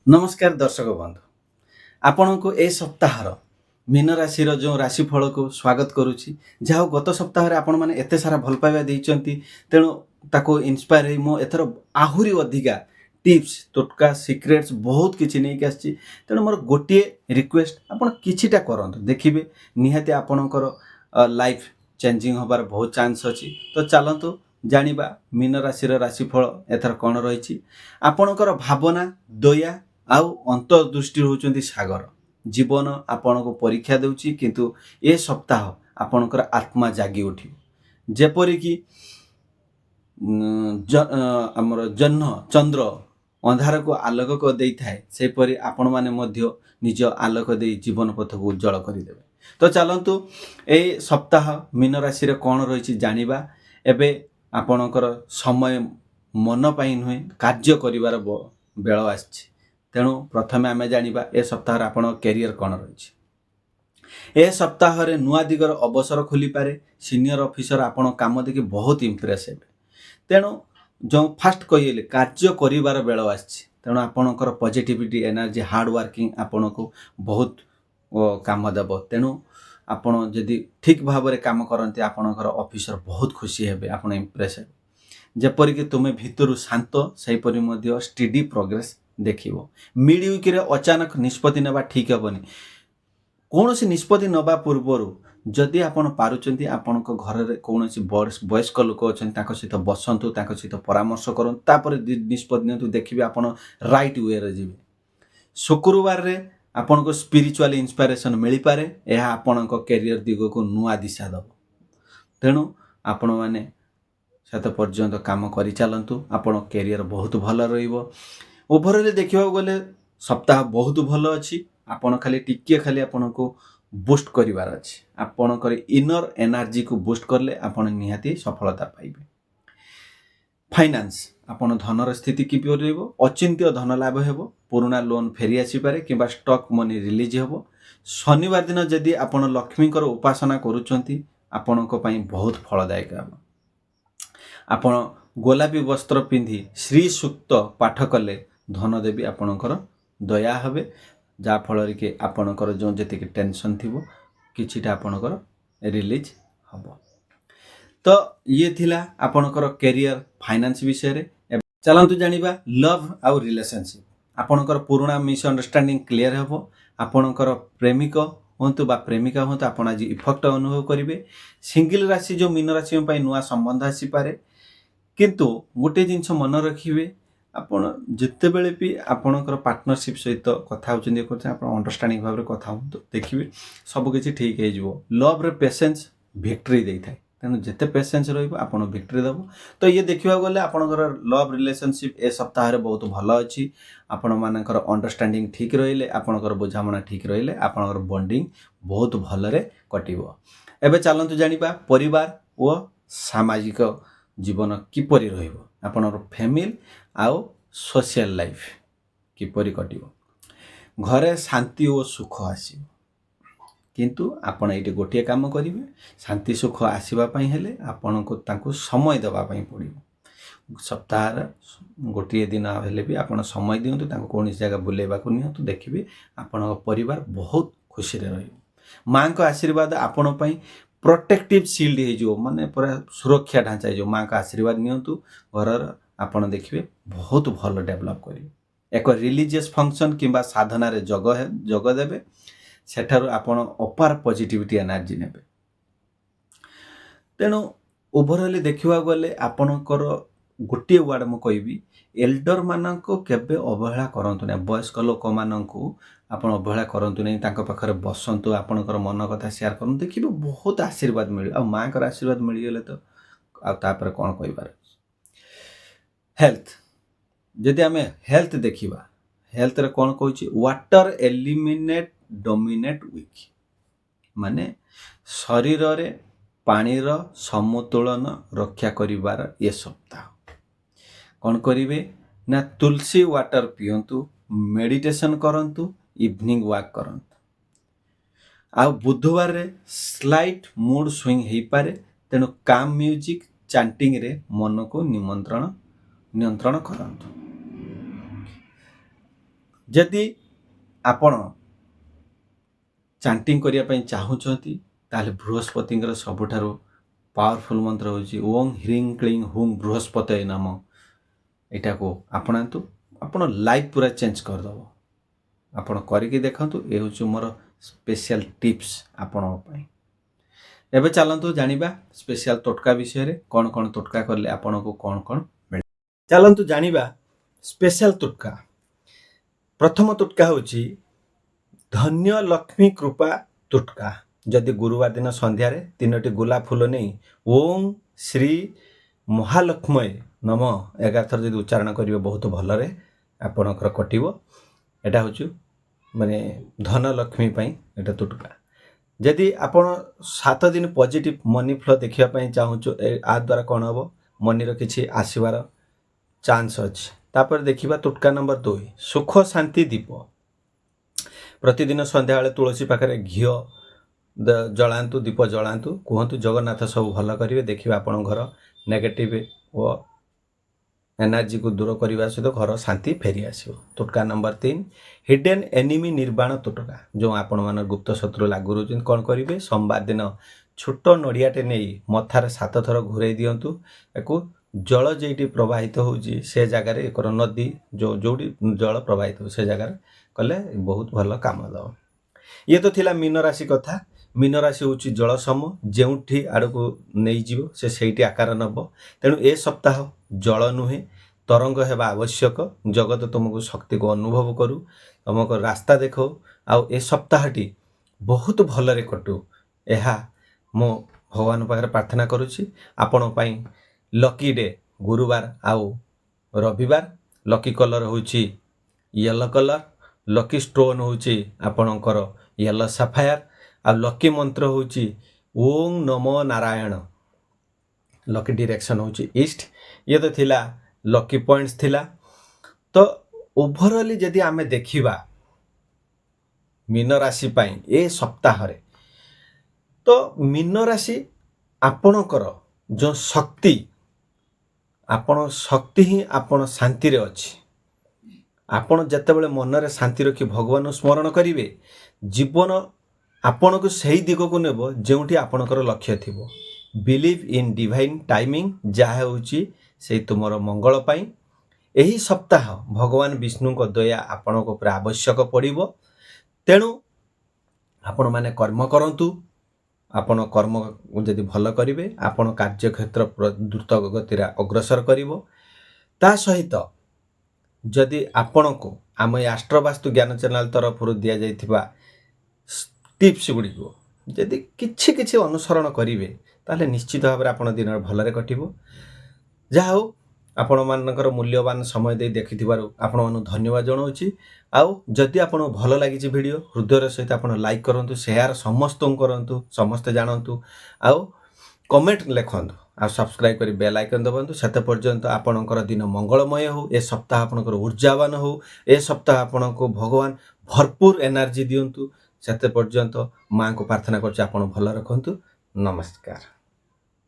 नमस्कार दर्शक बंधु आपण को ए सप्ताहर मीन राशि जो राशिफल को स्वागत करुच्ची जहाँ गत सप्ताह आपण मैंने एत सारा भल पाइबा देइचंती तेणु ताको इन्स्पायर हो मो एथर आहुरी अधिका टिप्स टोटका सिक्रेट्स बहुत किछि नहीं कि आछि तेणु मोर गोटे रिक्वेस्ट आपण किछिटा करंतु देखिबे निहाती आपणकर लाइफ चेंजिंग होबार बहुत चांस अछि तो चलंतु जानिबा मीन राशि राशिफल एथर कौन रही आपणकर भावना दया आउ अंतर्दृष्टि होउचंती सागर जीवन आपण को परीक्षा देउची किंतु ए सप्ताह आपणकर आत्मा जागी उठी जेपरि कि हमर जन्ह चंद्र अंधार को आलोक को देई थाए सेपरि आपण माने मध्य निज आलोक देई जीवन पथ को उज्जवल करिदेबे। तो चलंतु ए सप्ताह मीन राशि रे कोन रहिछि जानिबा। एबे आपणकर समय मन पाई नुहे कार्य करिवार बेळ आछि तेणु प्रथमे आमे जानिबा ए सप्ताह आपण कैरियर कोन रहिछि। ए सप्ताह रे नुआ दिगर अवसर खोली पारे सीनियर ऑफिसर आपण काम देखि बहुत इंप्रेस हेबे तेणु जो फास्ट कहिले कार्य करिवार बेळ आछि तेणु आपणकर पॉजिटिविटी एनर्जी हार्ड वर्किंग आपण को बहुत काम देबो तेणु आपण जदि ठीक भाव रे काम करंती आपणकर ऑफिसर बहुत खुशी हेबे आपण इंप्रेस हेबे जेपरि कि तुमे भितरु शांत सही परि मध्य स्टडी प्रोग्रेस देखिबो। मिड वीक रे अचानक निष्पत्ति नेबा ठीक हेबनी कोनोसी निष्पत्ति नबा पूर्वरु जदि आपण पारुचंती आपणक घर रे कोनोसी वयस्क लोक अछन ताको सहित बसंतु ताको सहित परामर्श करन तापर निष्पत्ति नेतु देखिबे आपण राइट वे रे जिबे। शुक्रवार रे आपण को स्पिरिचुअल इंस्पिरेशन मिली पारे एहा आपण को करियर दिगो को नुआ दिशा दबो तेणु आपण माने सात पर्यंत काम करि चलंतु आपण करियर बहुत भलो रहिबो। ओवरऑल देखिबा गले सप्ताह बहुत भलो अछि आपण खाली आपण को बूस्ट करिवार अछि आपण कर इनर एनर्जी को बूस्ट करले आपण निहाती सफलता पाइबे। फाइनेंस आपण धनर स्थिति किपरि रहइबो अचिंत्य धन लाभ हेबो पुराना लोन फेरी आसी पारे किबा स्टॉक मनी रिलीज हेबो। शनिवार दिन जदि आपण लक्ष्मी कर उपासना करूचंती आपण को पई बहुत फलदायक हेबो। आपण गोलापी वस्त्र पिंधि श्री सूक्त पाठ कले धन देवी आपणकर दया हेबे जा फल के आपणकर जो जति के टेंशन थिबो किछिटा आपणकर रिलीज हबो। तो ये थिला आपणकर करियर फाइनेंस विषय रे। चलंतु जानिबा लव आउ रिलेशनशिप आपणकर पुराना मिसअंडरस्टैंडिंग क्लियर हेबो। आपणकर प्रेमिक होंतु बा प्रेमिका होंतु आपण आज इफेक्ट अनुभव करिवे। सिंगल राशि जो मीन राशि पई नुआ संबंध आसी पारे किंतु गोटे जिंस मन रखिवे आपण जिते बेले भी आपणकर पार्टनरशिप सहित कथा होचंदी करते आपण अंडरस्टैंडिंग भाव रे कथा होंतु देखिवे सब किछि ठीक हे जिवो। लव रे पेशेंस विक्ट्री देई थाए तेनु जेते पेशेंस रहिबो आपण विक्ट्री दबो। तो ये देखिबा गले आपणकर लव रिलेशनशिप ए सप्ताह रे बहुत भलो अछि आपण मानकर अंडरस्टैंडिंग ठीक रहिले आपणकर बुझामणा ठीक रहिले आपणकर बॉन्डिंग बहुत भलो रे कटिबो। एबे चलंतु जानिबा परिवार ओ सामाजिक जीवन किपरि रहिबो आपणर फैमिली आउ सोशल लाइफ किपरि कटिबो घरे शांति और सुख आसीबो किंतु आपण एटी गोटे काम करिवे शांति सुख आसीबा पई हेले आपण को तांको समय देबा पई पड़िबो। सप्ताह गोटे दिन हेले भी आपण समय दियंतु तांको कोनी जगह बुलेबा को नियंतु देखिबे आपण परिवार बहुत खुशी रे रहिबो। मां को आशीर्वाद आपण पई प्रोटेक्टिव शील्ड हे जो माने पूरा सुरक्षा ढांचा जो मां का आशीर्वाद नियंतु घरर आपण देखिबे बहुत भलो डेवलप करिवे। एक रिलीजियस फंक्शन किंबा साधना रे जग देबे सेठारु आपण अपार पॉजिटिविटी एनर्जी नेबे। तेणु ओवरऑल देखिबा गले आपणकर गोटे वर्ड म कहबी एल्डर माननको केबे अवहेला करंतु नै वयस्क लोक माननको आपण अवहेला करंतु नै तांको पाखरे बसंतु आपणकर मन कथा शेयर करन देखिबे बहुत आशीर्वाद मिले आ मां कर आशीर्वाद मिल गेले तो आ तापर कोन कहबार। हेल्थ जदि आमे हेल्थ देखिबा हेल्थ रे कोन कहूची वाटर एलिमिनेट डोमिनेट वीक माने शरीर रे पानी रो समतोलन रक्षा करिवार ये सप्ताह कौन करिवे ना तुलसी वाटर पियंतु मेडिटेशन करंतु इवनिंग वॉक करंतु आ बुधवार रे स्लाइट मूड स्विंग हेई पारे तेनु काम म्यूजिक चैंटिंग रे मन को नियंत्रण करंतु। जदि आपण चांटिंग करिया पई चाहूचंती ताले बृहस्पति सबुठारु पावरफुल मंत्र होची ओम ह्रीं क्लीं हुं बृहस्पतये नमः। एटा को आपणांतु आपण लाइफ पूरा चेंज कर दबो। आपण करिके देखंतु ए होची मोर स्पेशल टिप्स आपण पई। एबे चलंतु जानिबा स्पेशल तोटका विषय रे कोन कोन तोटका करले आपण को कोन कोन मिले। चलंतु जानिबा स्पेशल तोटका। प्रथम तोटका होची धन्य लक्ष्मी कृपा तोटका। जदि गुरुवार दिन संध्या रे 3टी गुलाब फूल नहीं ओम श्री महालक्ष्मय नमः 11 थर जदि उच्चारण करिवे बहुत भल रे आपणकर कटिवो। एटा होची माने धन लक्ष्मी पई एटा तोटका। जदि आपण 7 दिन पॉजिटिव मनी फ्लो देखिया पई चाहूचो आ द्वारा कोन हबो मनी रो किछि आसीबार चांस अछि। तापर देखिबा तोटका नंबर 2 सुख शांति दीप। प्रतिदिन संध्या बेले तुलसी पाखरे घियो जलांतु दीप जलांतु कहतु जगन्नाथ सब भल करिवे। देखिबा आपण घर नेगेटिव ओ एनर्जी को दूर करने सहित घर शांति फेरी आसो। तोटका नंबर 3 हिडन एनिमी निर्वाण तोटका। जो आपण मान गुप्त शत्रु लागू रोचन कौन करेंगे सोमवार दिन छोट नड़ियाटे नहीं मथार 7 थर घूरे दिंतु। या जल जेटी प्रवाहित होची से जगार एक नदी जो जोटी जल प्रवाहित हो से जगार कले बहुत भल काम दब। ये तो थिला मीन राशि कथा। मीन राशि हूँ जल सम जोठी आड़ को नहीं जीव से सही आकार नब। तेणु ए सप्ताह जल नुहे तरंग हेबा आवश्यक। जगत तुमको शक्ति को अनुभव करू तुमको रास्ता देखो आउ ए सप्ताहटी बहुत भलरे कटू यह मो भगवान पाखे प्रार्थना करुछि। आपण पाई लकी डे गुरुवार आउ रविवार। लकी कलर होची येलो कलर। लकी स्टोन होची आपणकर येलो सफायर। आ लकी मंत्र होची ओम नमो नारायण। लकी डायरेक्शन होची ईस्ट। ये तो थिला लकी पॉइंट्स थिला। तो ओवरऑल जदि आमे देखिबा मीन राशि पाई ए सप्ताह रे तो मीन राशि आपणकर जो शक्ति आपण शक्ति ही आपण शांति रे अछि। आपण जतेबेले मन रे शांति रखी भगवान स्मरण करिवे जीवन आपण को सही दिग को नेबो जेउठी आपणकर लक्ष्य थिबो। बिलीव इन डिवाइन टाइमिंग जहा होची से तुमर मंगल पाई। एही सप्ताह भगवान विष्णु को दया आपण को ऊपर आवश्यक पड़िबो। तेणु आपण माने कर्म करंतु। आपण कर्म जदि भल करिवे आपण कार्य क्षेत्र द्रुत गति अग्रसर करिवो। ता सहित जदि आपण को आम एस्ट्रोवास्तु ज्ञान चैनल तरफ दिया जाइथिबा टिप्स गुड़ी को जदि किछि किछि अनुसरण करिवे ताले निश्चित भाव आपण दिन भलरे कटिवो। जा हो आपण मानकर मूल्यवान समय दे देखिथिबारु आपण मानु धन्यवाद जणाउछि। आउ जदि आपण भल लागिछि वीडियो हृदय सहित आपण लाइक करंतु शेयर समस्त करंतु समस्त जानंतु आउ कमेंट लिखंतु आ सब्सक्राइब करी बेल आइकन दबंतु। सेते पर्यंत आपणकर दिन मंगलमय हो। ए सप्ताह आपणकर ऊर्जावान हो। ए सप्ताह आपणको भगवान भरपूर एनर्जी दियंतु। सेते पर्यंत मां को प्रार्थना करछि आपण भल रखंतु। नमस्कार।